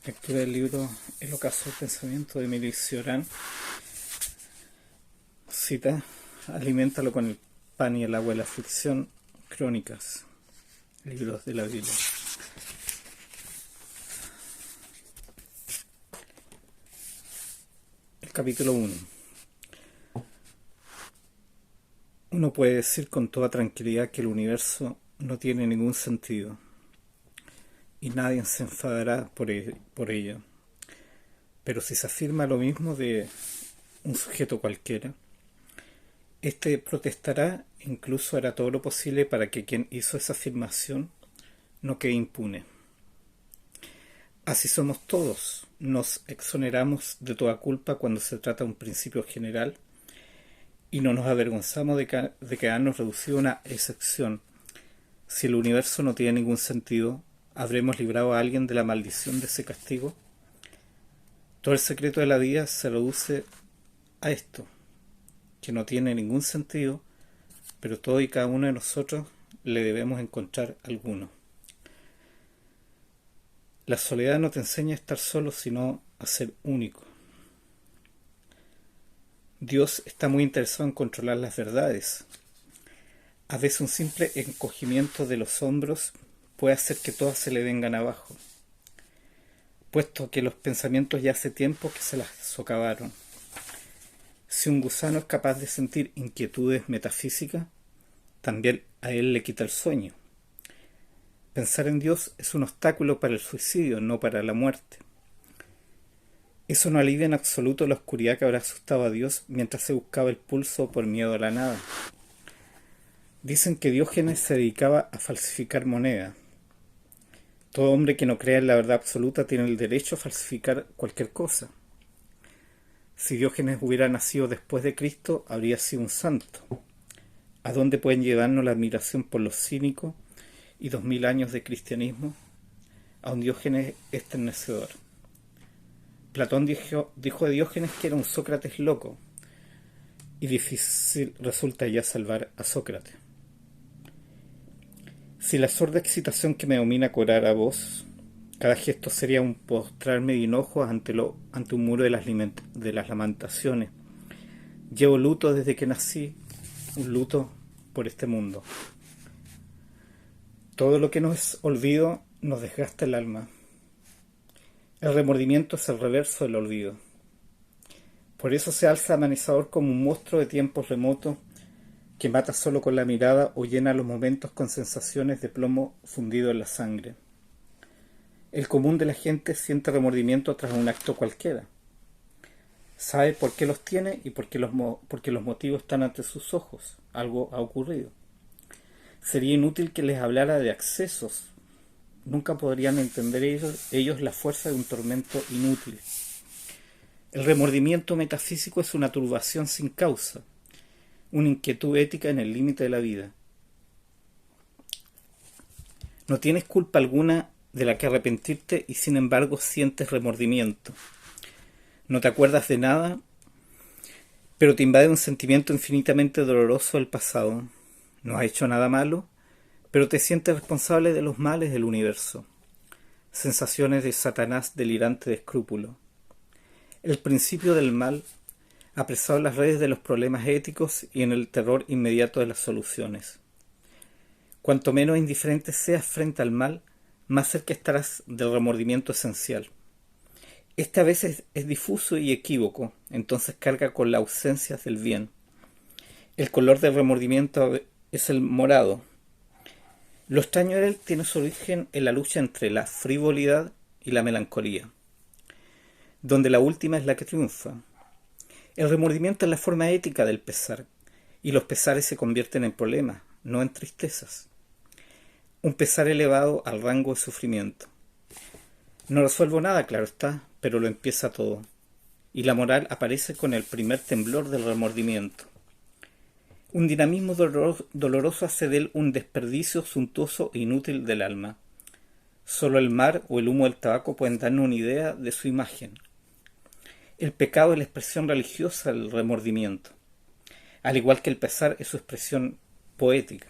Lectura del libro El ocaso del pensamiento de Emilio Cioran. Cita: aliméntalo con el pan y el agua de la aflicción. Crónicas, libros de la Biblia. El capítulo 1. Uno puede decir con toda tranquilidad que el universo no tiene ningún sentido y nadie se enfadará por ello. Pero si se afirma lo mismo de un sujeto cualquiera, este protestará e incluso hará todo lo posible para que quien hizo esa afirmación no quede impune. Así somos todos, nos exoneramos de toda culpa cuando se trata de un principio general y no nos avergonzamos de quedarnos reducidos a una excepción. Si el universo no tiene ningún sentido, ¿habremos librado a alguien de la maldición de ese castigo? Todo el secreto de la vida se reduce a esto, que no tiene ningún sentido, pero todo y cada uno de nosotros le debemos encontrar alguno. La soledad no te enseña a estar solo, sino a ser único. Dios está muy interesado en controlar las verdades. A veces un simple encogimiento de los hombros puede hacer que todas se le vengan abajo, puesto que los pensamientos ya hace tiempo que se las socavaron. Si un gusano es capaz de sentir inquietudes metafísicas, también a él le quita el sueño. Pensar en Dios es un obstáculo para el suicidio, no para la muerte. Eso no alivia en absoluto la oscuridad que habrá asustado a Dios mientras se buscaba el pulso por miedo a la nada. Dicen que Diógenes se dedicaba a falsificar moneda. Todo hombre que no crea en la verdad absoluta tiene el derecho a falsificar cualquier cosa. Si Diógenes hubiera nacido después de Cristo, habría sido un santo. ¿A dónde pueden llevarnos la admiración por los cínicos y 2000 años de cristianismo? A un Diógenes esternecedor. Platón dijo de Diógenes que era un Sócrates loco, y difícil resulta ya salvar a Sócrates. Si la sorda excitación que me domina cobrara voz, cada gesto sería un postrarme de hinojos ante un muro de las lamentaciones. Llevo luto desde que nací, un luto por este mundo. Todo lo que nos es olvido nos desgasta el alma. El remordimiento es el reverso del olvido. Por eso se alza amenazador como un monstruo de tiempos remotos que mata solo con la mirada o llena los momentos con sensaciones de plomo fundido en la sangre. El común de la gente siente remordimiento tras un acto cualquiera. Sabe por qué los tiene y porque los motivos están ante sus ojos. Algo ha ocurrido. Sería inútil que les hablara de accesos. Nunca podrían entender ellos la fuerza de un tormento inútil. El remordimiento metafísico es una turbación sin causa, una inquietud ética en el límite de la vida. No tienes culpa alguna de la que arrepentirte y sin embargo sientes remordimiento. No te acuerdas de nada, pero te invade un sentimiento infinitamente doloroso del pasado. No has hecho nada malo, pero te sientes responsable de los males del universo. Sensaciones de Satanás delirante de escrúpulo. El principio del mal, apresado en las redes de los problemas éticos y en el terror inmediato de las soluciones. Cuanto menos indiferente seas frente al mal, más cerca estarás del remordimiento esencial. Este a veces es difuso y equívoco, entonces carga con la ausencia del bien. El color del remordimiento es el morado. Lo extraño de él tiene su origen en la lucha entre la frivolidad y la melancolía, donde la última es la que triunfa. El remordimiento es la forma ética del pesar, y los pesares se convierten en problemas, no en tristezas. Un pesar elevado al rango de sufrimiento. No resuelvo nada, claro está, pero lo empieza todo, y la moral aparece con el primer temblor del remordimiento. Un dinamismo doloroso hace de él un desperdicio suntuoso e inútil del alma. Solo el mar o el humo del tabaco pueden darnos una idea de su imagen. El pecado es la expresión religiosa del remordimiento, al igual que el pesar es su expresión poética.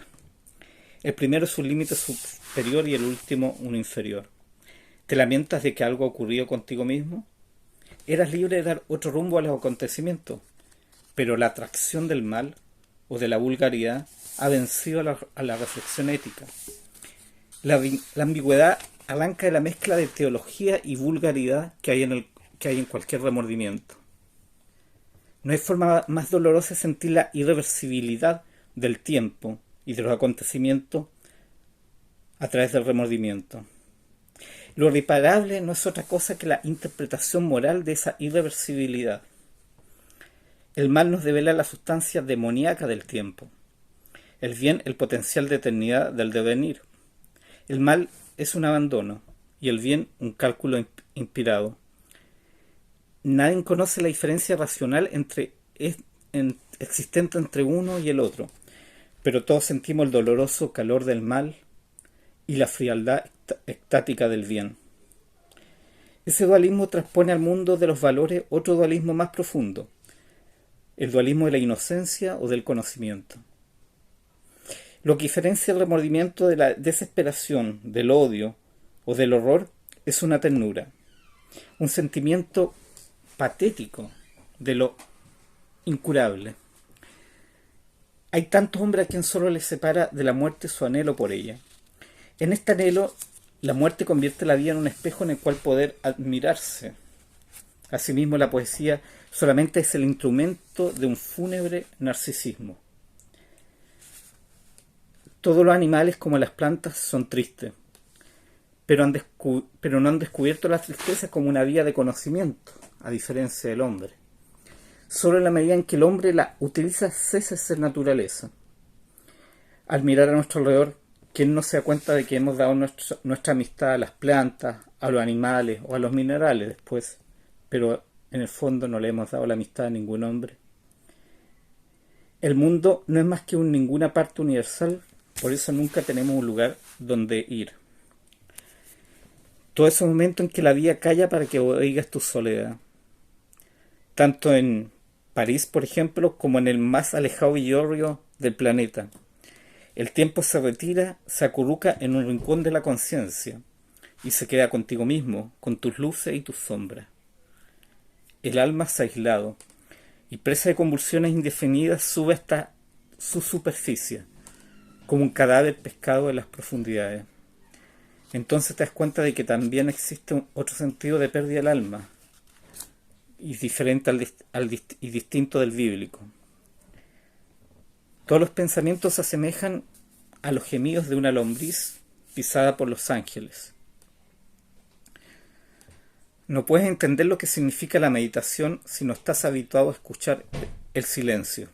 El primero es un límite superior y el último un inferior. ¿Te lamentas de que algo ha ocurrido contigo mismo? Eras libre de dar otro rumbo a los acontecimientos, pero la atracción del mal o de la vulgaridad ha vencido a la reflexión ética. La ambigüedad arranca de la mezcla de teología y vulgaridad que hay en cualquier remordimiento. No hay forma más dolorosa de sentir la irreversibilidad del tiempo y de los acontecimientos a través del remordimiento. Lo irreparable no es otra cosa que la interpretación moral de esa irreversibilidad. El mal nos devela la sustancia demoníaca del tiempo. El bien, el potencial de eternidad del devenir. El mal es un abandono y el bien un cálculo inspirado. Nadie conoce la diferencia racional existente entre uno y el otro, pero todos sentimos el doloroso calor del mal y la frialdad extática del bien. Ese dualismo transpone al mundo de los valores otro dualismo más profundo, el dualismo de la inocencia o del conocimiento. Lo que diferencia el remordimiento de la desesperación, del odio o del horror es una ternura, un sentimiento patético de lo incurable. Hay tantos hombres a quien solo les separa de la muerte su anhelo por ella. En este anhelo, la muerte convierte la vida en un espejo en el cual poder admirarse. Asimismo, la poesía solamente es el instrumento de un fúnebre narcisismo. Todos los animales, como las plantas, son tristes, pero no han descubierto la tristeza como una vía de conocimiento, a diferencia del hombre. Solo en la medida en que el hombre la utiliza cesa de ser naturaleza. Al mirar a nuestro alrededor, ¿quién no se da cuenta de que hemos dado nuestra amistad a las plantas, a los animales o a los minerales después, pero en el fondo no le hemos dado la amistad a ningún hombre? El mundo no es más que ninguna parte universal, por eso nunca tenemos un lugar donde ir. Todo ese momento en que la vida calla para que oigas tu soledad. Tanto en París, por ejemplo, como en el más alejado villorrio del planeta. El tiempo se retira, se acurruca en un rincón de la conciencia y se queda contigo mismo, con tus luces y tus sombras. El alma se ha aislado y presa de convulsiones indefinidas sube hasta su superficie, como un cadáver pescado en las profundidades. Entonces te das cuenta de que también existe otro sentido de pérdida del alma, y diferente y distinto del bíblico. Todos los pensamientos se asemejan a los gemidos de una lombriz pisada por los ángeles. No puedes entender lo que significa la meditación si no estás habituado a escuchar el silencio.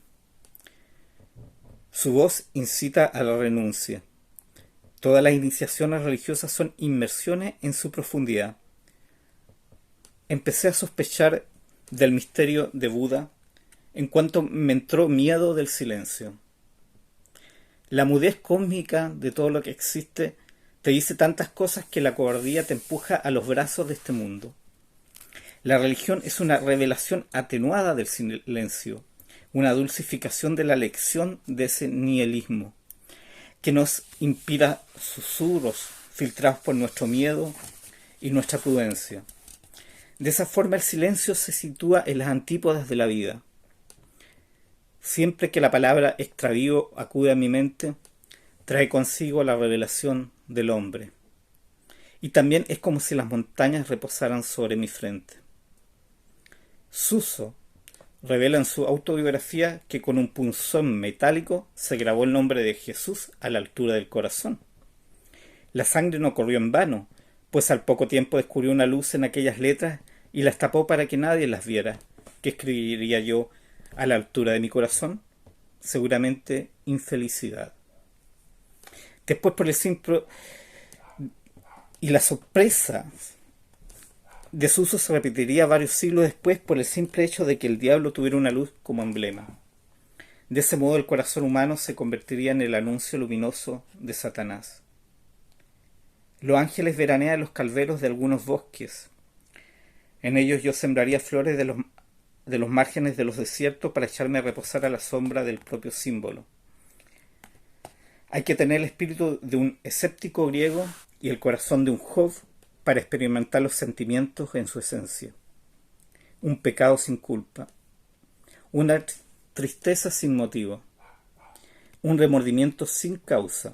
Su voz incita a la renuncia. Todas las iniciaciones religiosas son inmersiones en su profundidad. Empecé a sospechar del misterio de Buda en cuanto me entró miedo del silencio. La mudez cósmica de todo lo que existe te dice tantas cosas que la cobardía te empuja a los brazos de este mundo. La religión es una revelación atenuada del silencio, una dulcificación de la lección de ese nihilismo, que nos inspira susurros filtrados por nuestro miedo y nuestra prudencia. De esa forma el silencio se sitúa en las antípodas de la vida. Siempre que la palabra extravío acude a mi mente, trae consigo la revelación del hombre. Y también es como si las montañas reposaran sobre mi frente. Suso revela en su autobiografía que con un punzón metálico se grabó el nombre de Jesús a la altura del corazón. La sangre no corrió en vano, pues al poco tiempo descubrió una luz en aquellas letras y las tapó para que nadie las viera. ¿Qué escribiría yo a la altura de mi corazón? Seguramente infelicidad. Después, por el simple... Y la sorpresa de Suso se repetiría varios siglos después por el simple hecho de que el diablo tuviera una luz como emblema. De ese modo el corazón humano se convertiría en el anuncio luminoso de Satanás. Los ángeles veranean los calveros de algunos bosques. En ellos yo sembraría flores de los márgenes de los desiertos para echarme a reposar a la sombra del propio símbolo. Hay que tener el espíritu de un escéptico griego y el corazón de un Job para experimentar los sentimientos en su esencia. Un pecado sin culpa, una tristeza sin motivo, un remordimiento sin causa,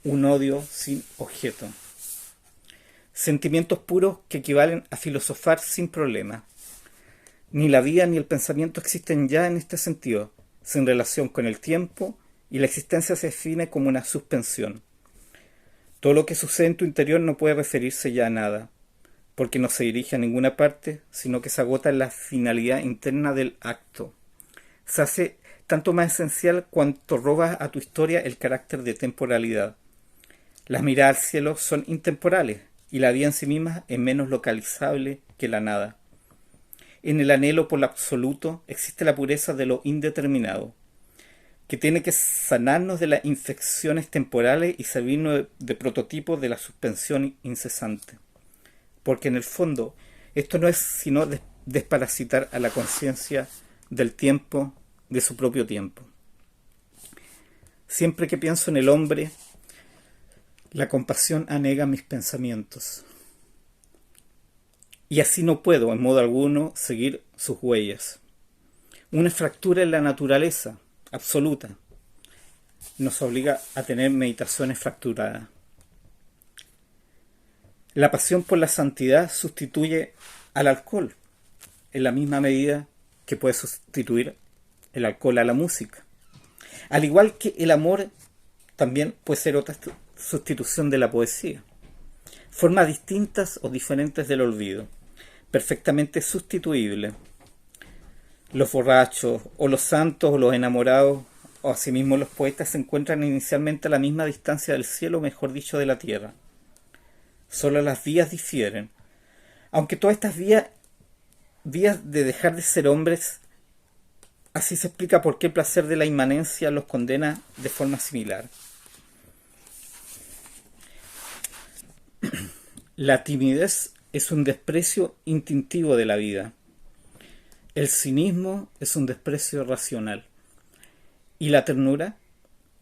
un odio sin objeto. Sentimientos puros que equivalen a filosofar sin problema. Ni la vida ni el pensamiento existen ya en este sentido, sin relación con el tiempo, y la existencia se define como una suspensión. Todo lo que sucede en tu interior no puede referirse ya a nada, porque no se dirige a ninguna parte, sino que se agota en la finalidad interna del acto. Se hace tanto más esencial cuanto robas a tu historia el carácter de temporalidad. Las miradas al cielo son intemporales, y la vida en sí misma es menos localizable que la nada. En el anhelo por lo absoluto existe la pureza de lo indeterminado, que tiene que sanarnos de las infecciones temporales y servirnos de prototipo de la suspensión incesante. Porque en el fondo, esto no es sino desparasitar a la conciencia del tiempo, de su propio tiempo. Siempre que pienso en el hombre, la compasión anega mis pensamientos. Y así no puedo, en modo alguno, seguir sus huellas. Una fractura en la naturaleza absoluta nos obliga a tener meditaciones fracturadas. La pasión por la santidad sustituye al alcohol en la misma medida que puede sustituir el alcohol a la música. Al igual que el amor también puede ser otra sustitución de la poesía. Formas distintas o diferentes del olvido, perfectamente sustituibles. Los borrachos, o los santos, o los enamorados, o asimismo los poetas se encuentran inicialmente a la misma distancia del cielo, mejor dicho, de la tierra. Solo las vías difieren. Aunque todas estas vías de dejar de ser hombres, así se explica por qué el placer de la inmanencia los condena de forma similar. La timidez es un desprecio instintivo de la vida. El cinismo es un desprecio racional. Y la ternura,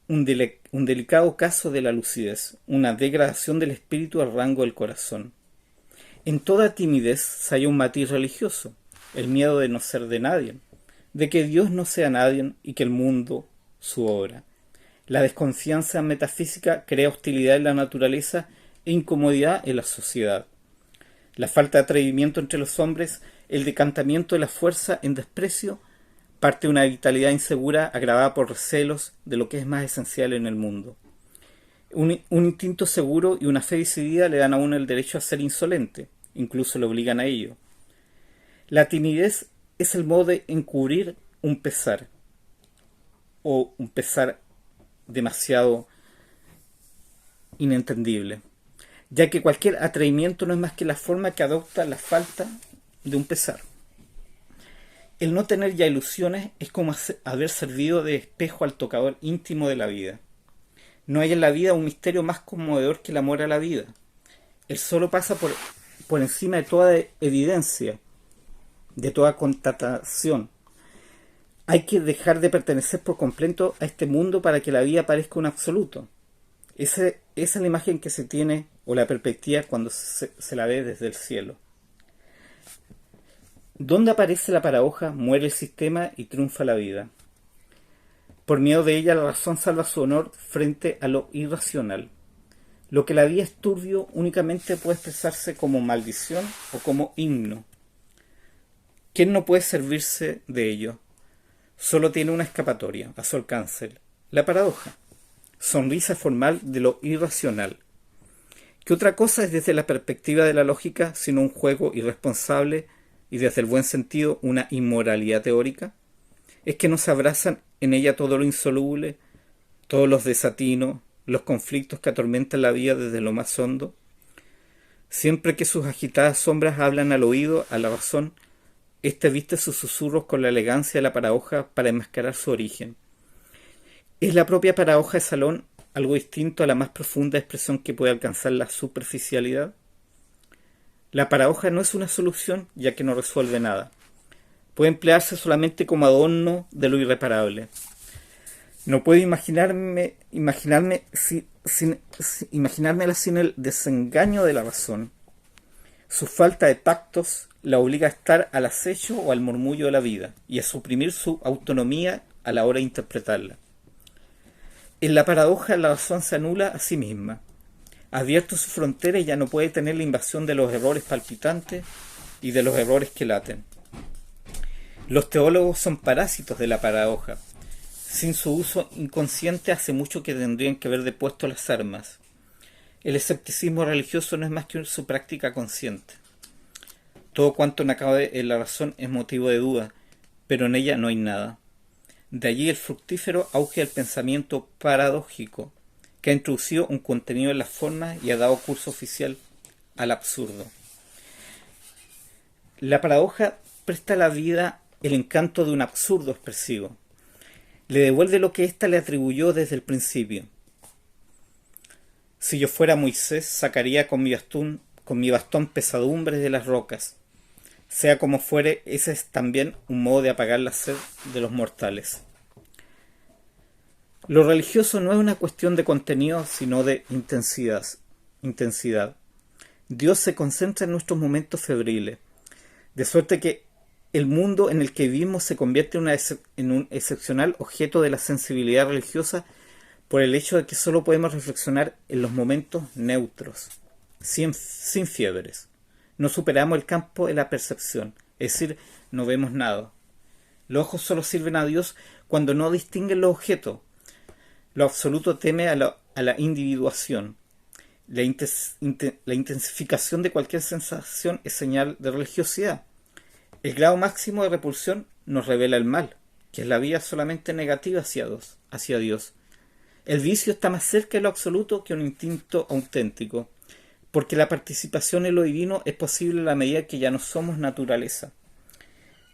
un delicado caso de la lucidez, una degradación del espíritu al rango del corazón. En toda timidez se halla un matiz religioso, el miedo de no ser de nadie, de que Dios no sea nadie y que el mundo su obra. La desconfianza metafísica crea hostilidad en la naturaleza e incomodidad en la sociedad. La falta de atrevimiento entre los hombres, el decantamiento de la fuerza en desprecio, parte de una vitalidad insegura agravada por recelos de lo que es más esencial en el mundo. Un instinto seguro y una fe decidida le dan a uno el derecho a ser insolente, incluso le obligan a ello. La timidez es el modo de encubrir un pesar, o un pesar demasiado inentendible, ya que cualquier atrevimiento no es más que la forma que adopta la falta de un pesar. El no tener ya ilusiones es como haber servido de espejo al tocador íntimo de la vida. No hay en la vida un misterio más conmovedor que el amor a la vida. Él solo pasa por encima de toda evidencia, de toda constatación. Hay que dejar de pertenecer por completo a este mundo para que la vida parezca un absoluto. Esa es la imagen que se tiene, o la perspectiva, cuando se la ve desde el cielo. ¿Dónde aparece la paradoja, muere el sistema y triunfa la vida? Por miedo de ella, la razón salva su honor frente a lo irracional. Lo que la vida es turbio únicamente puede expresarse como maldición o como himno. ¿Quién no puede servirse de ello? Solo tiene una escapatoria a su alcance: la paradoja, sonrisa formal de lo irracional. ¿Qué otra cosa es desde la perspectiva de la lógica sino un juego irresponsable y desde el buen sentido una inmoralidad teórica? ¿Es que no se abrazan en ella todo lo insoluble, todos los desatinos, los conflictos que atormentan la vida desde lo más hondo? Siempre que sus agitadas sombras hablan al oído, a la razón, éste viste sus susurros con la elegancia de la paradoja para enmascarar su origen. ¿Es la propia paradoja de Salón algo distinto a la más profunda expresión que puede alcanzar la superficialidad? La paradoja no es una solución, ya que no resuelve nada. Puede emplearse solamente como adorno de lo irreparable. No puedo imaginármela sin el desengaño de la razón, Su falta de pactos la obliga a estar al acecho o al murmullo de la vida y a suprimir su autonomía a la hora de interpretarla. En la paradoja la razón se anula a sí misma. Advierte su frontera y ya no puede tener la invasión de los errores palpitantes y de los errores que laten. Los teólogos son parásitos de la paradoja. Sin su uso inconsciente hace mucho que tendrían que haber depuesto las armas. El escepticismo religioso no es más que su práctica consciente. Todo cuanto no cabe en la razón es motivo de duda, pero en ella no hay nada. De allí el fructífero auge del pensamiento paradójico, que ha introducido un contenido en las formas y ha dado curso oficial al absurdo. La paradoja presta a la vida el encanto de un absurdo expresivo. Le devuelve lo que ésta le atribuyó desde el principio. Si yo fuera Moisés, sacaría con mi bastón pesadumbres de las rocas. Sea como fuere, ese es también un modo de apagar la sed de los mortales. Lo religioso no es una cuestión de contenido, sino de intensidad. Dios se concentra en nuestros momentos febriles, de suerte que el mundo en el que vivimos se convierte en un excepcional objeto de la sensibilidad religiosa por el hecho de que solo podemos reflexionar en los momentos neutros, sin fiebres. No superamos el campo de la percepción, es decir, no vemos nada. Los ojos solo sirven a Dios cuando no distinguen los objetos. Lo absoluto teme a la individuación. La intensificación de cualquier sensación es señal de religiosidad. El grado máximo de repulsión nos revela el mal, que es la vía solamente negativa hacia Dios. El vicio está más cerca de lo absoluto que un instinto auténtico, porque la participación en lo divino es posible a la medida que ya no somos naturaleza.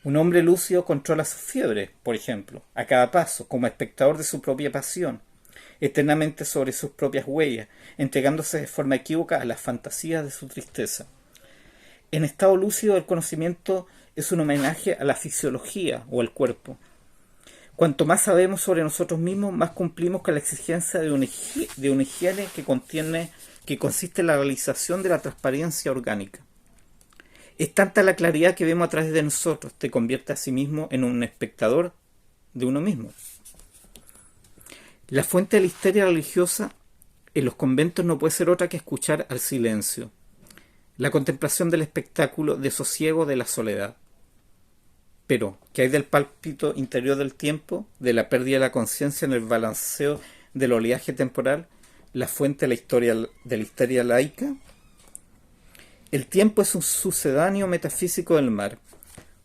Un hombre lúcido controla su fiebre, por ejemplo, a cada paso, como espectador de su propia pasión, eternamente sobre sus propias huellas, entregándose de forma equívoca a las fantasías de su tristeza. En estado lúcido el conocimiento es un homenaje a la fisiología o al cuerpo. Cuanto más sabemos sobre nosotros mismos, más cumplimos con la exigencia de una higiene que consiste en la realización de la transparencia orgánica. Es tanta la claridad que vemos a través de nosotros, te convierte a sí mismo en un espectador de uno mismo. La fuente de la histeria religiosa en los conventos no puede ser otra que escuchar al silencio, la contemplación del espectáculo de sosiego de la soledad. Pero, ¿qué hay del pálpito interior del tiempo, de la pérdida de la conciencia en el balanceo del oleaje temporal, la fuente de la histeria laica? El tiempo es un sucedáneo metafísico del mar.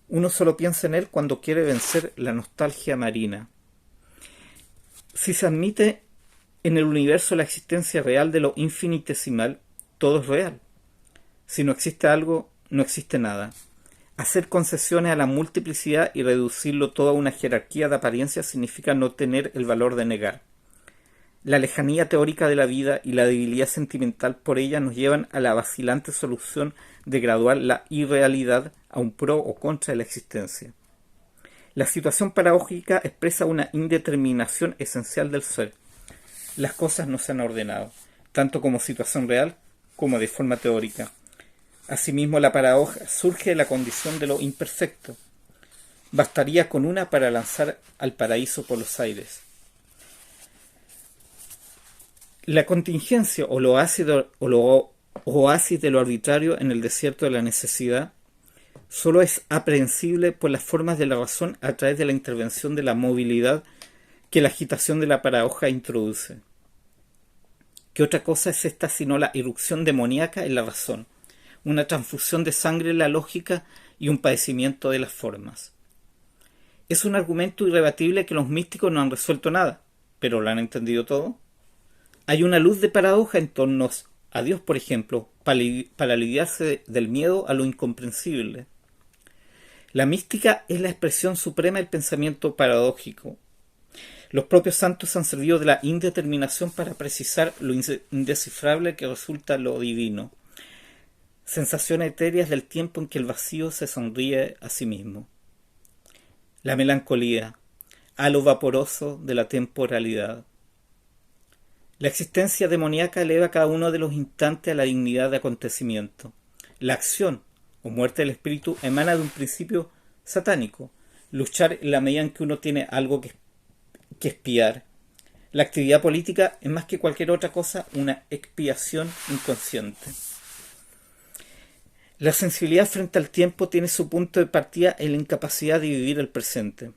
Uno solo piensa en él cuando quiere vencer la nostalgia marina. Si se admite en el universo la existencia real de lo infinitesimal, todo es real. Si no existe algo, no existe nada. Hacer concesiones a la multiplicidad y reducirlo todo a una jerarquía de apariencias significa no tener el valor de negar. La lejanía teórica de la vida y la debilidad sentimental por ella nos llevan a la vacilante solución de graduar la irrealidad a un pro o contra de la existencia. La situación paradójica expresa una indeterminación esencial del ser. Las cosas no se han ordenado, tanto como situación real como de forma teórica. Asimismo, la paradoja surge de la condición de lo imperfecto. Bastaría con una para lanzar al paraíso por los aires. La contingencia o oasis de lo arbitrario en el desierto de la necesidad solo es aprehensible por las formas de la razón a través de la intervención de la movilidad que la agitación de la paradoja introduce. ¿Qué otra cosa es esta sino la irrupción demoníaca en la razón, una transfusión de sangre en la lógica y un padecimiento de las formas? Es un argumento irrebatible que los místicos no han resuelto nada, pero lo han entendido todo. Hay una luz de paradoja en torno a Dios, por ejemplo, para aliviarse del miedo a lo incomprensible. La mística es la expresión suprema del pensamiento paradójico. Los propios santos han servido de la indeterminación para precisar lo indescifrable que resulta lo divino. Sensaciones etéreas del tiempo en que el vacío se sonríe a sí mismo. La melancolía, halo vaporoso de la temporalidad. La existencia demoníaca eleva cada uno de los instantes a la dignidad de acontecimiento. La acción o muerte del espíritu emana de un principio satánico. Luchar en la medida en que uno tiene algo que expiar. La actividad política es más que cualquier otra cosa una expiación inconsciente. La sensibilidad frente al tiempo tiene su punto de partida en la incapacidad de vivir el presente.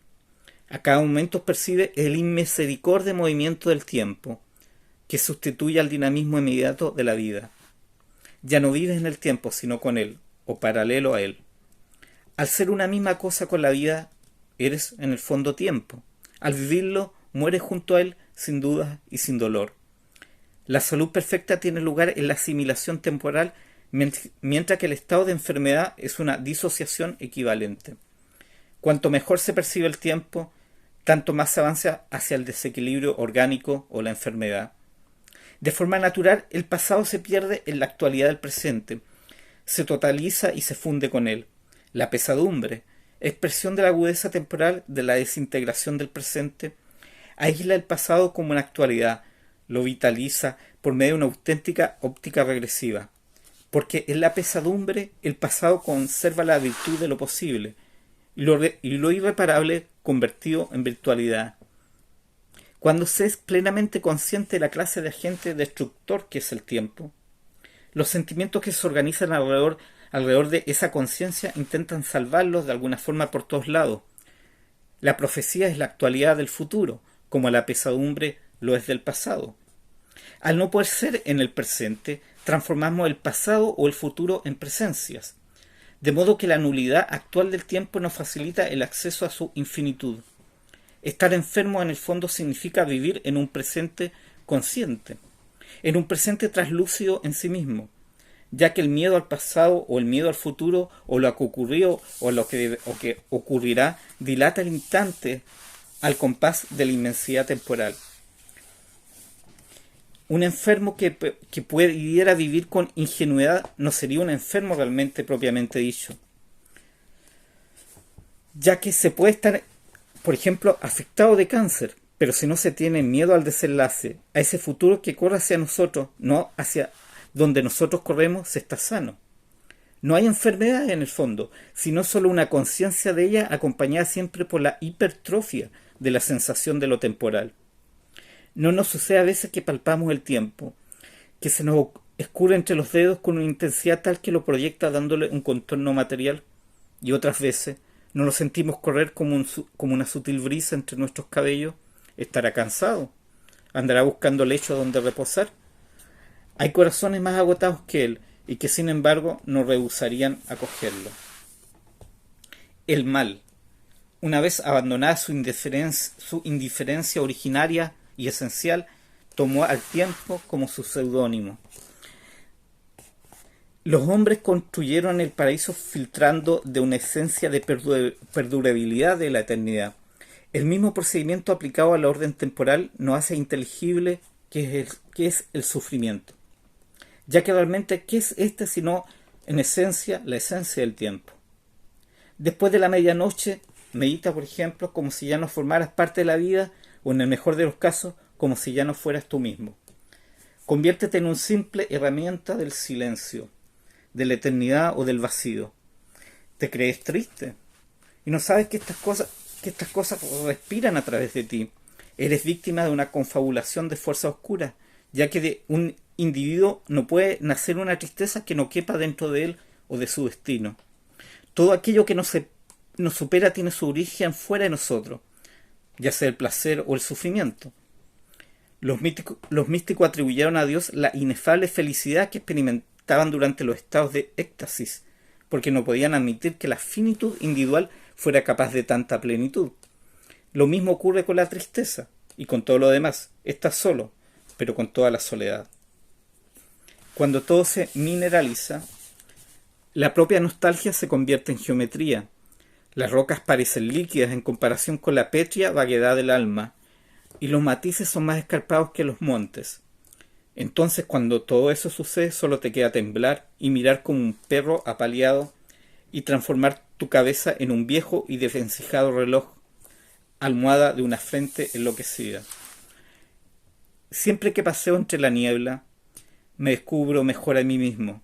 A cada momento percibe el inmisericordiable movimiento del tiempo, que sustituye al dinamismo inmediato de la vida. Ya no vives en el tiempo, sino con él, o paralelo a él. Al ser una misma cosa con la vida, eres en el fondo tiempo. Al vivirlo, mueres junto a él, sin dudas y sin dolor. La salud perfecta tiene lugar en la asimilación temporal, mientras que el estado de enfermedad es una disociación equivalente. Cuanto mejor se percibe el tiempo, tanto más se avanza hacia el desequilibrio orgánico o la enfermedad. De forma natural, el pasado se pierde en la actualidad del presente, se totaliza y se funde con él. La pesadumbre, expresión de la agudeza temporal de la desintegración del presente, aísla el pasado como una actualidad, lo vitaliza por medio de una auténtica óptica regresiva. Porque en la pesadumbre el pasado conserva la virtud de lo posible y lo irreparable convertido en virtualidad. Cuando se es plenamente consciente de la clase de agente destructor que es el tiempo, los sentimientos que se organizan alrededor de esa conciencia intentan salvarlos de alguna forma por todos lados. La profecía es la actualidad del futuro, como la pesadumbre lo es del pasado. Al no poder ser en el presente, transformamos el pasado o el futuro en presencias, de modo que la nulidad actual del tiempo nos facilita el acceso a su infinitud. Estar enfermo en el fondo significa vivir en un presente consciente, en un presente traslúcido en sí mismo, ya que el miedo al pasado o el miedo al futuro o lo que ocurrió o lo que ocurrirá dilata el instante al compás de la inmensidad temporal. Un enfermo que pudiera vivir con ingenuidad no sería un enfermo realmente propiamente dicho, ya que se puede estar, por ejemplo, afectado de cáncer, pero si no se tiene miedo al desenlace, a ese futuro que corre hacia nosotros, no hacia donde nosotros corremos, se está sano. No hay enfermedad en el fondo, sino solo una conciencia de ella acompañada siempre por la hipertrofia de la sensación de lo temporal. No nos sucede a veces que palpamos el tiempo, que se nos escurre entre los dedos con una intensidad tal que lo proyecta dándole un contorno material, y otras veces no lo sentimos correr como una sutil brisa entre nuestros cabellos. ¿Estará cansado? ¿Andará buscando lecho donde reposar? Hay corazones más agotados que él, y que sin embargo no rehusarían acogerlo. El mal, una vez abandonada su indiferencia originaria y esencial, tomó al tiempo como su seudónimo. Los hombres construyeron el paraíso filtrando de una esencia de perdurabilidad de la eternidad. El mismo procedimiento aplicado a la orden temporal nos hace inteligible qué es el sufrimiento, ya que realmente ¿qué es este sino en esencia la esencia del tiempo? Después de la medianoche, medita, por ejemplo, como si ya no formaras parte de la vida, o en el mejor de los casos, como si ya no fueras tú mismo. Conviértete en una simple herramienta del silencio, de la eternidad o del vacío. ¿Te crees triste? Y no sabes que estas cosas respiran a través de ti. Eres víctima de una confabulación de fuerzas oscuras, ya que de un individuo no puede nacer una tristeza que no quepa dentro de él o de su destino. Todo aquello que nos supera tiene su origen fuera de nosotros, ya sea el placer o el sufrimiento. Los místicos atribuyeron a Dios la inefable felicidad que experimentaban durante los estados de éxtasis, porque no podían admitir que la finitud individual fuera capaz de tanta plenitud. Lo mismo ocurre con la tristeza y con todo lo demás. Estás solo, pero con toda la soledad. Cuando todo se mineraliza, la propia nostalgia se convierte en geometría. Las rocas parecen líquidas en comparación con la pétrea vaguedad del alma, y los matices son más escarpados que los montes. Entonces, cuando todo eso sucede, solo te queda temblar y mirar como un perro apaleado y transformar tu cabeza en un viejo y desvencijado reloj, almohada de una frente enloquecida. Siempre que paseo entre la niebla, me descubro mejor a mí mismo.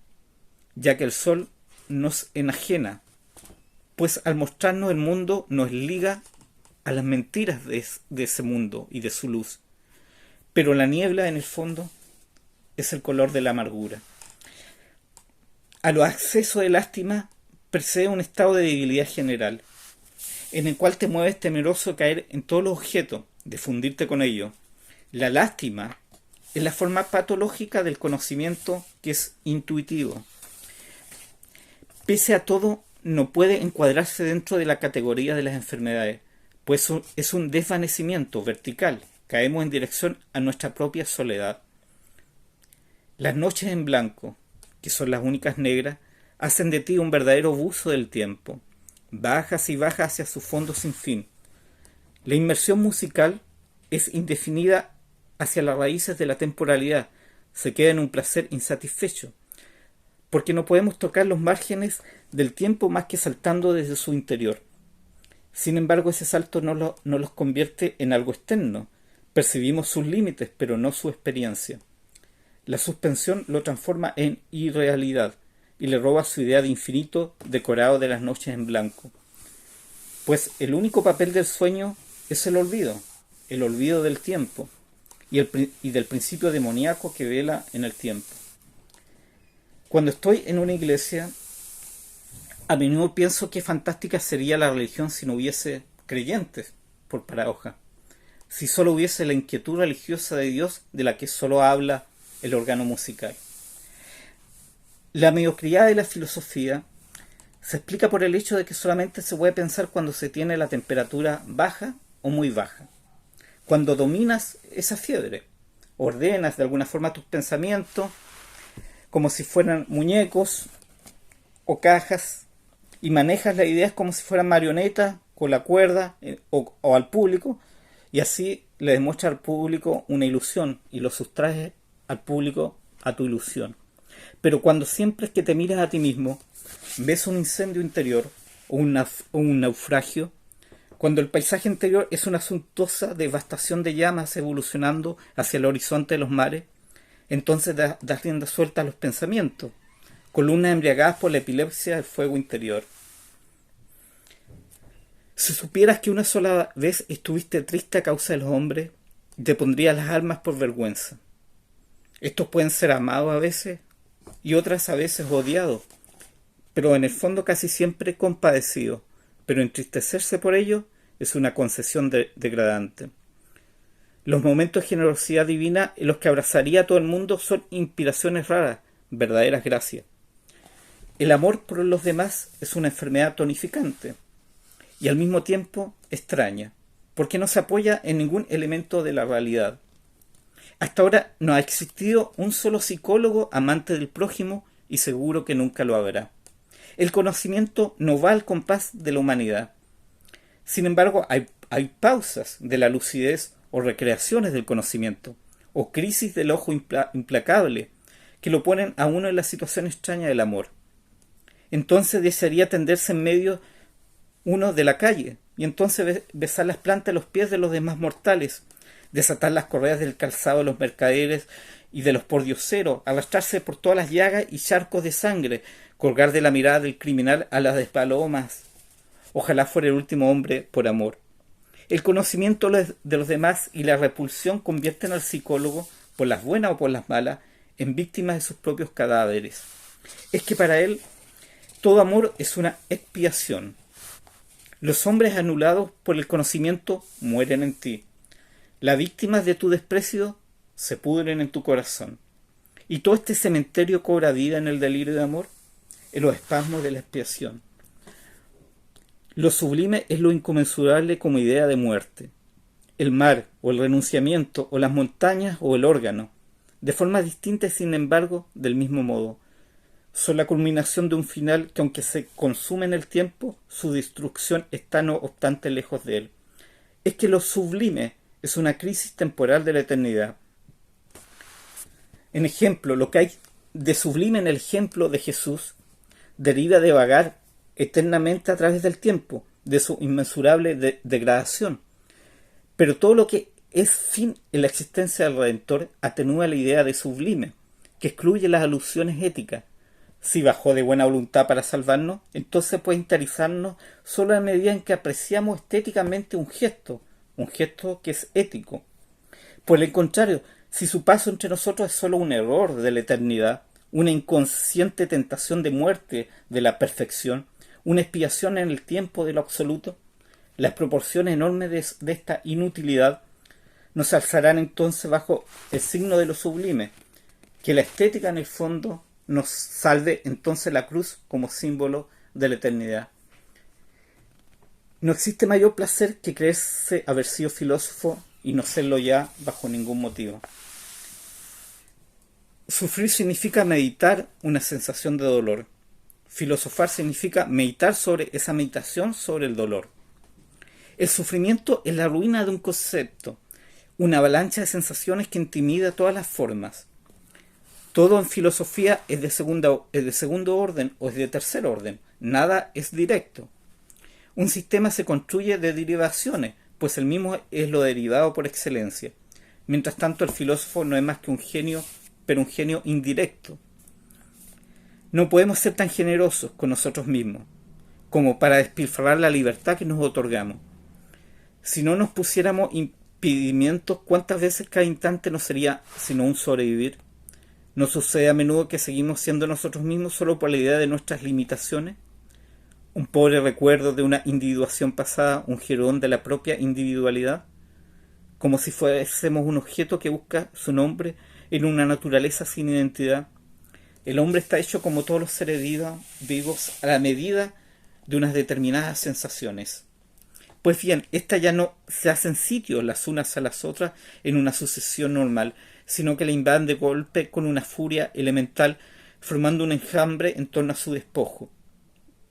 ya que el sol nos enajena, pues al mostrarnos el mundo nos liga a las mentiras de ese mundo y de su luz. Pero la niebla, en el fondo, es el color de la amargura. A los accesos de lástima precede un estado de debilidad general, en el cual te mueves temeroso de caer en todos los objetos, de fundirte con ellos. La lástima es la forma patológica del conocimiento que es intuitivo. Pese a todo, no puede encuadrarse dentro de la categoría de las enfermedades, pues es un desvanecimiento vertical. Caemos en dirección a nuestra propia soledad. Las noches en blanco, que son las únicas negras, hacen de ti un verdadero buzo del tiempo. Bajas y bajas hacia su fondo sin fin. La inmersión musical es indefinida hacia las raíces de la temporalidad. Se queda en un placer insatisfecho, porque no podemos tocar los márgenes del tiempo más que saltando desde su interior. Sin embargo, ese salto no los convierte en algo externo. Percibimos sus límites, pero no su experiencia. La suspensión lo transforma en irrealidad y le roba su idea de infinito decorado de las noches en blanco. Pues el único papel del sueño es el olvido del tiempo y del principio demoníaco que vela en el tiempo. Cuando estoy en una iglesia, a menudo pienso qué fantástica sería la religión si no hubiese creyentes, por paradoja. Si solo hubiese la inquietud religiosa de Dios de la que solo habla el órgano musical. La mediocridad de la filosofía se explica por el hecho de que solamente se puede pensar cuando se tiene la temperatura baja o muy baja. Cuando dominas esa fiebre, ordenas de alguna forma tus pensamientos como si fueran muñecos o cajas y manejas las ideas como si fueran marionetas con la cuerda o al público, y así le demuestras al público una ilusión y lo sustraes al público a tu ilusión. Pero cuando siempre que te miras a ti mismo, ves un incendio interior o un naufragio, cuando el paisaje interior es una suntuosa devastación de llamas evolucionando hacia el horizonte de los mares, entonces das rienda suelta a los pensamientos, columnas embriagadas por la epilepsia del fuego interior. Si supieras que una sola vez estuviste triste a causa de los hombres, te pondrías las armas por vergüenza. Estos pueden ser amados a veces y otras a veces odiados, pero en el fondo casi siempre compadecidos, pero entristecerse por ello es una concesión degradante. Los momentos de generosidad divina en los que abrazaría a todo el mundo son inspiraciones raras, verdaderas gracias. El amor por los demás es una enfermedad tonificante y al mismo tiempo extraña, porque no se apoya en ningún elemento de la realidad. Hasta ahora no ha existido un solo psicólogo amante del prójimo y seguro que nunca lo habrá. El conocimiento no va al compás de la humanidad. Sin embargo, hay pausas de la lucidez o recreaciones del conocimiento, o crisis del ojo implacable, que lo ponen a uno en la situación extraña del amor. Entonces desearía tenderse en medio uno de la calle, y entonces besar las plantas de los pies de los demás mortales, desatar las correas del calzado de los mercaderes y de los pordioseros, arrastrarse por todas las llagas y charcos de sangre, colgar de la mirada del criminal a las despalomas. Ojalá fuera el último hombre por amor. El conocimiento de los demás y la repulsión convierten al psicólogo, por las buenas o por las malas, en víctima de sus propios cadáveres. Es que para él todo amor es una expiación. Los hombres anulados por el conocimiento mueren en ti. Las víctimas de tu desprecio se pudren en tu corazón. Y todo este cementerio cobra vida en el delirio de amor, en los espasmos de la expiación. Lo sublime es lo inconmensurable como idea de muerte. El mar, o el renunciamiento, o las montañas, o el órgano, de forma distinta y sin embargo del mismo modo, son la culminación de un final que, aunque se consume en el tiempo, su destrucción está no obstante lejos de él. Es que lo sublime es una crisis temporal de la eternidad. En ejemplo, lo que hay de sublime en el ejemplo de Jesús deriva de vagar eternamente a través del tiempo, de su inmensurable degradación. Pero todo lo que es fin en la existencia del Redentor atenúa la idea de sublime, que excluye las alusiones éticas. Si bajó de buena voluntad para salvarnos, entonces puede interesarnos solo a medida en que apreciamos estéticamente un gesto que es ético. Por el contrario, si su paso entre nosotros es solo un error de la eternidad, una inconsciente tentación de muerte de la perfección, una expiación en el tiempo de lo absoluto, las proporciones enormes de esta inutilidad nos alzarán entonces bajo el signo de lo sublime, que la estética en el fondo nos salve entonces la cruz como símbolo de la eternidad. No existe mayor placer que creerse haber sido filósofo y no serlo ya bajo ningún motivo. Sufrir significa meditar una sensación de dolor. Filosofar significa meditar sobre esa meditación sobre el dolor. El sufrimiento es la ruina de un concepto, una avalancha de sensaciones que intimida todas las formas. Todo en filosofía es de segundo orden o es de tercer orden. Nada es directo. Un sistema se construye de derivaciones, pues el mismo es lo derivado por excelencia. Mientras tanto, el filósofo no es más que un genio, pero un genio indirecto. No podemos ser tan generosos con nosotros mismos como para despilfarrar la libertad que nos otorgamos. Si no nos pusiéramos impedimentos, ¿cuántas veces cada instante no sería sino un sobrevivir? ¿No sucede a menudo que seguimos siendo nosotros mismos solo por la idea de nuestras limitaciones? Un pobre recuerdo de una individuación pasada, un jirón de la propia individualidad, como si fuésemos un objeto que busca su nombre en una naturaleza sin identidad. El hombre está hecho como todos los seres vivos a la medida de unas determinadas sensaciones. Pues bien, estas ya no se hacen sitio las unas a las otras en una sucesión normal, sino que la invaden de golpe con una furia elemental, formando un enjambre en torno a su despojo,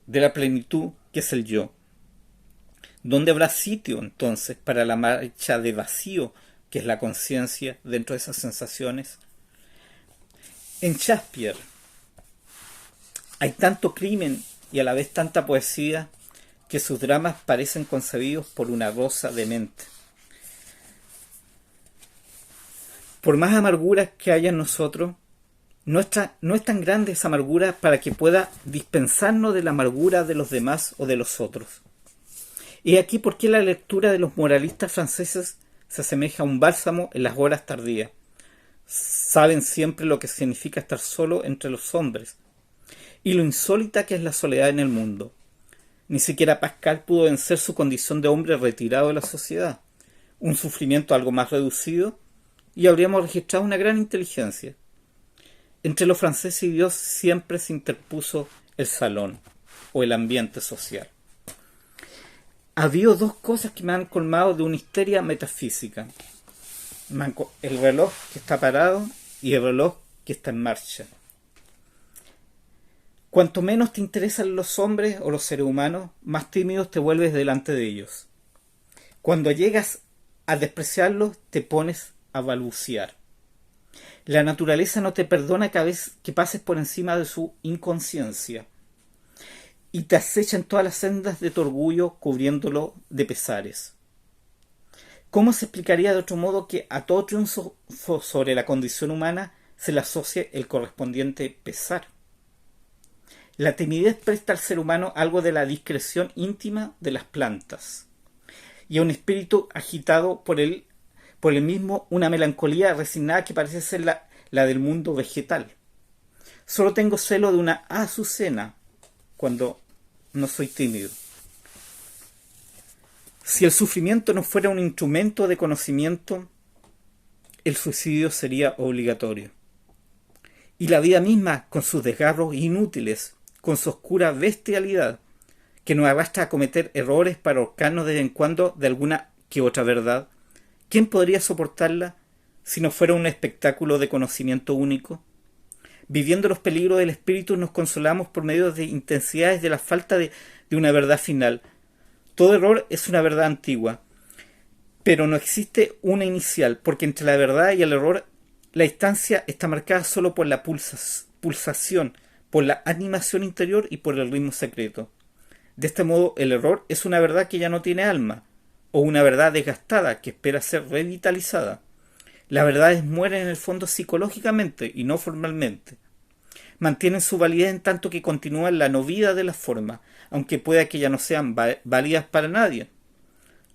de la plenitud que es el yo. ¿Dónde habrá sitio, entonces, para la marcha de vacío que es la conciencia dentro de esas sensaciones? En Shakespeare hay tanto crimen y a la vez tanta poesía que sus dramas parecen concebidos por una rosa demente. Por más amarguras que haya en nosotros, no es tan grande esa amargura para que pueda dispensarnos de la amargura de los demás o de los otros. Y aquí por qué la lectura de los moralistas franceses se asemeja a un bálsamo en las horas tardías. Saben siempre lo que significa estar solo entre los hombres y lo insólita que es la soledad en el mundo. Ni siquiera Pascal pudo vencer su condición de hombre retirado de la sociedad, un sufrimiento algo más reducido, y habríamos registrado una gran inteligencia. Entre los franceses y Dios siempre se interpuso el salón o el ambiente social. Ha habido dos cosas que me han colmado de una histeria metafísica: el reloj que está parado y el reloj que está en marcha. Cuanto menos te interesan los hombres o los seres humanos, más tímidos te vuelves delante de ellos. Cuando llegas a despreciarlos, te pones a balbucear. La naturaleza no te perdona que pases por encima de su inconsciencia y te acecha en todas las sendas de tu orgullo, cubriéndolo de pesares. ¿Cómo se explicaría de otro modo que a todo triunfo sobre la condición humana se le asocie el correspondiente pesar? La timidez presta al ser humano algo de la discreción íntima de las plantas, y a un espíritu agitado por el mismo una melancolía resignada que parece ser la del mundo vegetal. Solo tengo celo de una azucena cuando no soy tímido. Si el sufrimiento no fuera un instrumento de conocimiento, el suicidio sería obligatorio. Y la vida misma, con sus desgarros inútiles, con su oscura bestialidad, que nos arrastra a cometer errores para ahorcarnos de vez en cuando de alguna que otra verdad, ¿quién podría soportarla si no fuera un espectáculo de conocimiento único? Viviendo los peligros del espíritu nos consolamos por medio de intensidades de la falta de una verdad final. Todo error es una verdad antigua, pero no existe una inicial, porque entre la verdad y el error la distancia está marcada solo por la pulsación, por la animación interior y por el ritmo secreto. De este modo, el error es una verdad que ya no tiene alma, o una verdad desgastada que espera ser revitalizada. Las verdades mueren en el fondo psicológicamente y no formalmente. Mantienen su validez en tanto que continúan la no vida de las formas, aunque pueda que ya no sean válidas para nadie.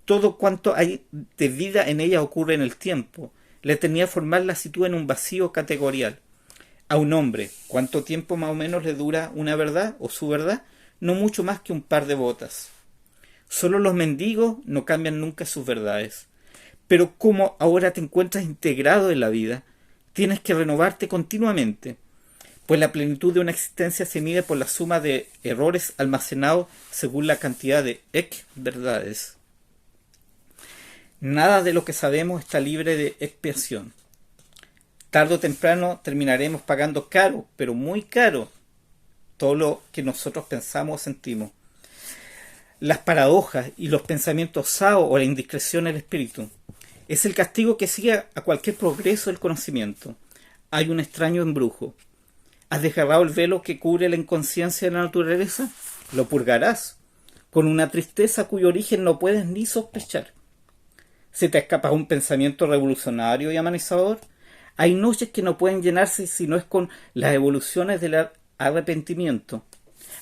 Todo cuanto hay de vida en ella ocurre en el tiempo. La eternidad formal la sitúa en un vacío categorial. A un hombre, ¿cuánto tiempo más o menos le dura una verdad o su verdad? No mucho más que un par de botas. Solo los mendigos no cambian nunca sus verdades. Pero como ahora te encuentras integrado en la vida, tienes que renovarte continuamente, pues la plenitud de una existencia se mide por la suma de errores almacenados según la cantidad de verdades. Nada de lo que sabemos está libre de expiación. Tarde o temprano terminaremos pagando caro, pero muy caro, todo lo que nosotros pensamos o sentimos. Las paradojas y los pensamientos saos o la indiscreción del espíritu. Es el castigo que sigue a cualquier progreso del conocimiento. Hay un extraño embrujo. ¿Has desgarrado el velo que cubre la inconsciencia de la naturaleza? Lo purgarás, con una tristeza cuyo origen no puedes ni sospechar. ¿Se te escapa un pensamiento revolucionario y amenazador? Hay noches que no pueden llenarse si no es con las evoluciones del arrepentimiento.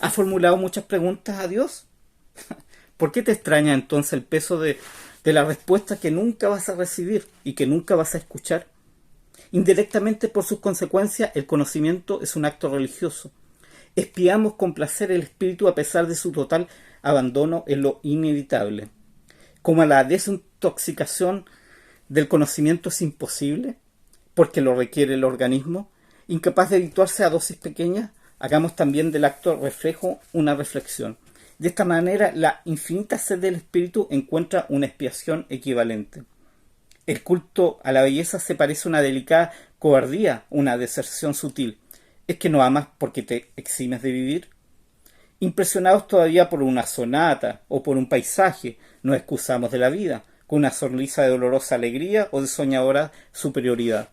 ¿Has formulado muchas preguntas a Dios? ¿Por qué te extraña entonces el peso de la respuesta que nunca vas a recibir y que nunca vas a escuchar? Indirectamente por sus consecuencias, el conocimiento es un acto religioso. Espiamos con placer el espíritu a pesar de su total abandono en lo inevitable. Como la desintoxicación del conocimiento es imposible, porque lo requiere el organismo, incapaz de habituarse a dosis pequeñas, hagamos también del acto reflejo una reflexión. De esta manera, la infinita sed del espíritu encuentra una expiación equivalente. El culto a la belleza se parece a una delicada cobardía, una deserción sutil. ¿Es que no amas porque te eximes de vivir? Impresionados todavía por una sonata o por un paisaje, nos excusamos de la vida, con una sonrisa de dolorosa alegría o de soñadora superioridad.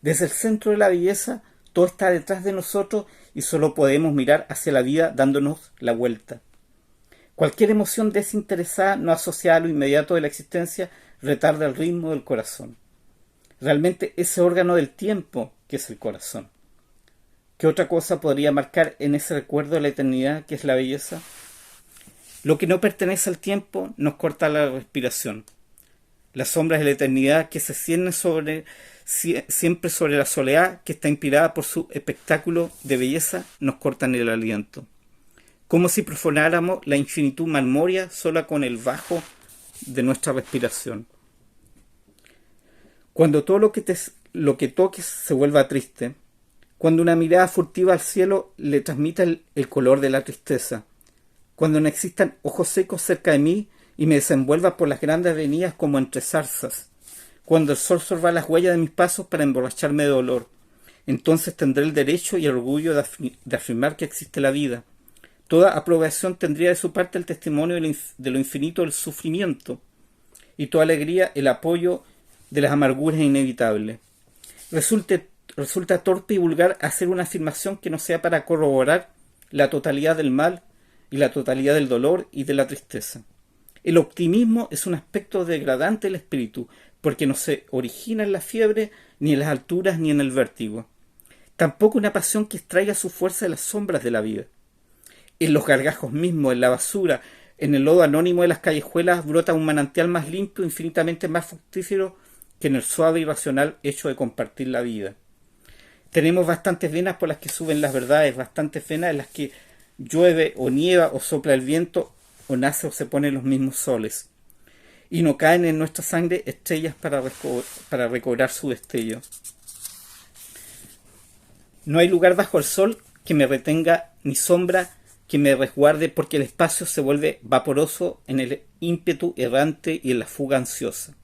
Desde el centro de la belleza, todo está detrás de nosotros y solo podemos mirar hacia la vida dándonos la vuelta. Cualquier emoción desinteresada no asociada a lo inmediato de la existencia retarda el ritmo del corazón. Realmente ese órgano del tiempo que es el corazón. ¿Qué otra cosa podría marcar en ese recuerdo de la eternidad que es la belleza? Lo que no pertenece al tiempo nos corta la respiración. Las sombras de la eternidad que se cienden siempre sobre la soledad que está inspirada por su espectáculo de belleza nos cortan el aliento. Como si profanáramos la infinitud marmórea sola con el bajo de nuestra respiración. Cuando todo lo que toques se vuelva triste, cuando una mirada furtiva al cielo le transmita el color de la tristeza, cuando no existan ojos secos cerca de mí y me desenvuelva por las grandes avenidas como entre zarzas, cuando el sol sorba las huellas de mis pasos para emborracharme de dolor, entonces tendré el derecho y el orgullo de afirmar que existe la vida. Toda aprobación tendría de su parte el testimonio de lo infinito del sufrimiento y toda alegría el apoyo de las amarguras inevitables. Resulta torpe y vulgar hacer una afirmación que no sea para corroborar la totalidad del mal y la totalidad del dolor y de la tristeza. El optimismo es un aspecto degradante del espíritu, porque no se origina en la fiebre, ni en las alturas, ni en el vértigo. Tampoco una pasión que extraiga su fuerza de las sombras de la vida. En los gargajos mismos, en la basura, en el lodo anónimo de las callejuelas brota un manantial más limpio, infinitamente más fructífero que en el suave y racional hecho de compartir la vida. Tenemos bastantes venas por las que suben las verdades, bastantes venas en las que llueve o nieva o sopla el viento o nace o se ponen los mismos soles. Y no caen en nuestra sangre estrellas para recobrar su destello. No hay lugar bajo el sol que me retenga, ni sombra que me resguarde, porque el espacio se vuelve vaporoso en el ímpetu errante y en la fuga ansiosa.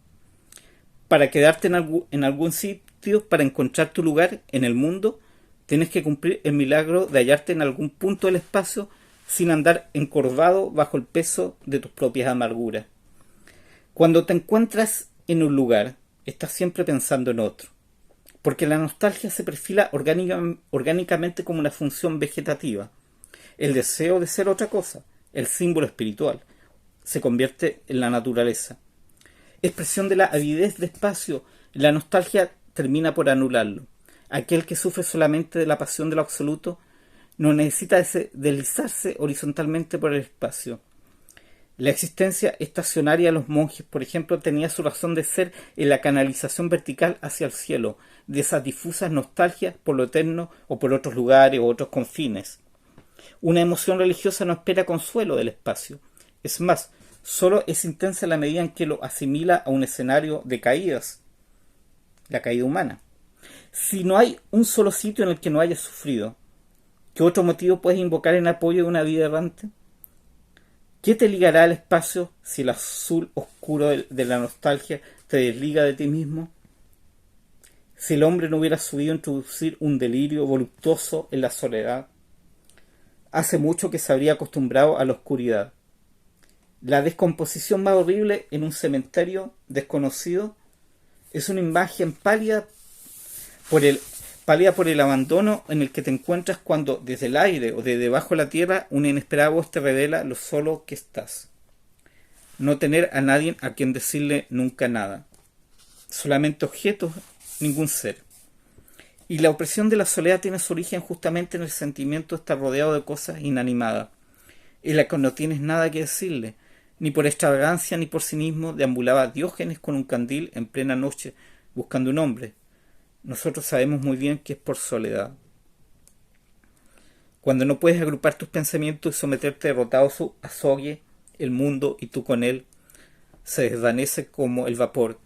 Para quedarte en algún sitio, para encontrar tu lugar en el mundo, tienes que cumplir el milagro de hallarte en algún punto del espacio sin andar encorvado bajo el peso de tus propias amarguras. Cuando te encuentras en un lugar, estás siempre pensando en otro, porque la nostalgia se perfila orgánicamente como una función vegetativa. El deseo de ser otra cosa, el símbolo espiritual, se convierte en la naturaleza. Expresión de la avidez de espacio, la nostalgia termina por anularlo. Aquel que sufre solamente de la pasión de lo absoluto no necesita deslizarse horizontalmente por el espacio. La existencia estacionaria de los monjes, por ejemplo, tenía su razón de ser en la canalización vertical hacia el cielo, de esas difusas nostalgias por lo eterno o por otros lugares o otros confines. Una emoción religiosa no espera consuelo del espacio. Es más, solo es intensa en la medida en que lo asimila a un escenario de caídas, la caída humana. Si no hay un solo sitio en el que no hayas sufrido, ¿qué otro motivo puedes invocar en apoyo de una vida errante? ¿Qué te ligará al espacio si el azul oscuro de la nostalgia te desliga de ti mismo? Si el hombre no hubiera sabido introducir un delirio voluptuoso en la soledad, hace mucho que se habría acostumbrado a la oscuridad. La descomposición más horrible en un cementerio desconocido es una imagen pálida por el abandono en el que te encuentras cuando desde el aire o de debajo de la tierra una inesperada voz te revela lo solo que estás. No tener a nadie a quien decirle nunca nada. Solamente objetos, ningún ser. Y la opresión de la soledad tiene su origen justamente en el sentimiento de estar rodeado de cosas inanimadas, en la que no tienes nada que decirle. Ni por extravagancia ni por cinismo deambulaba Diógenes con un candil en plena noche buscando un hombre. Nosotros sabemos muy bien que es por soledad. Cuando no puedes agrupar tus pensamientos y someterte derrotado a su azogue, el mundo y tú con él, se desvanece como el vapor,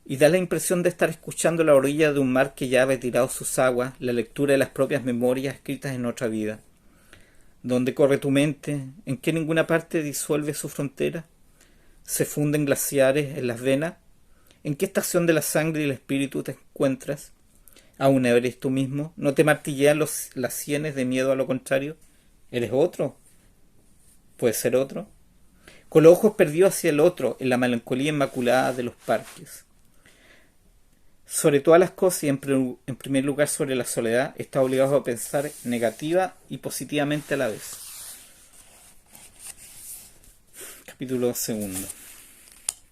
y da la impresión de estar escuchando la orilla de un mar que ya ha retirado sus aguas, la lectura de las propias memorias escritas en otra vida. ¿Dónde corre tu mente? ¿En qué ninguna parte disuelve su frontera? ¿Se funden glaciares en las venas? ¿En qué estación de la sangre y el espíritu te encuentras? ¿Aún eres tú mismo? ¿No te martillean las sienes de miedo a lo contrario? ¿Eres otro? ¿Puede ser otro? Con los ojos perdidos hacia el otro, en la melancolía inmaculada de los parques. Sobre todas las cosas y en primer lugar sobre la soledad, está obligado a pensar negativa y positivamente a la vez. Capítulo 2.